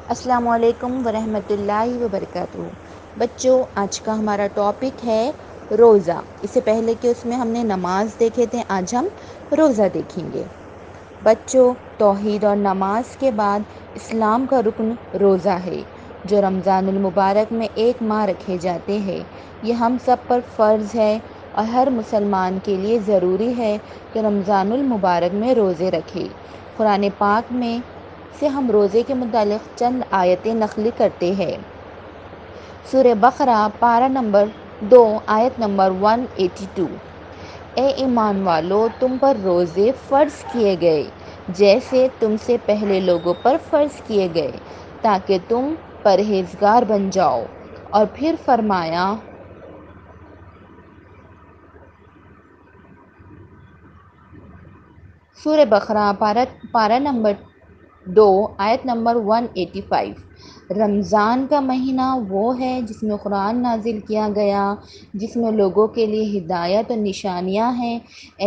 السلام علیکم ورحمۃ اللہ وبرکاتہ۔ بچوں، آج کا ہمارا ٹاپک ہے روزہ۔ اس سے پہلے کہ اس میں ہم نے نماز دیکھے تھے، آج ہم روزہ دیکھیں گے۔ بچوں، توحید اور نماز کے بعد اسلام کا رکن روزہ ہے، جو رمضان المبارک میں 1 ماہ رکھے جاتے ہیں۔ یہ ہم سب پر فرض ہے اور ہر مسلمان کے لیے ضروری ہے کہ رمضان المبارک میں روزے رکھے۔ قرآن پاک میں سے ہم روزے کے متعلق چند آیتیں نقل کرتے ہیں۔ سورہ بقرہ پارہ نمبر 2 آیت نمبر 182۔ اے ایمان والو، تم پر روزے فرض کیے گئے جیسے تم سے پہلے لوگوں پر فرض کیے گئے، تاکہ تم پرہیزگار بن جاؤ۔ اور پھر فرمایا، سورہ بقرہ پارہ نمبر 2 آیت نمبر 185۔ رمضان کا مہینہ وہ ہے جس میں قرآن نازل کیا گیا، جس میں لوگوں کے لیے ہدایت اور نشانیاں ہیں،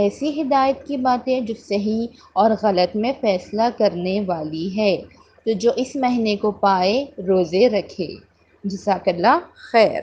ایسی ہدایت کی باتیں جو صحیح اور غلط میں فیصلہ کرنے والی ہے۔ تو جو اس مہینے کو پائے روزے رکھے۔ جزاک اللہ خیر۔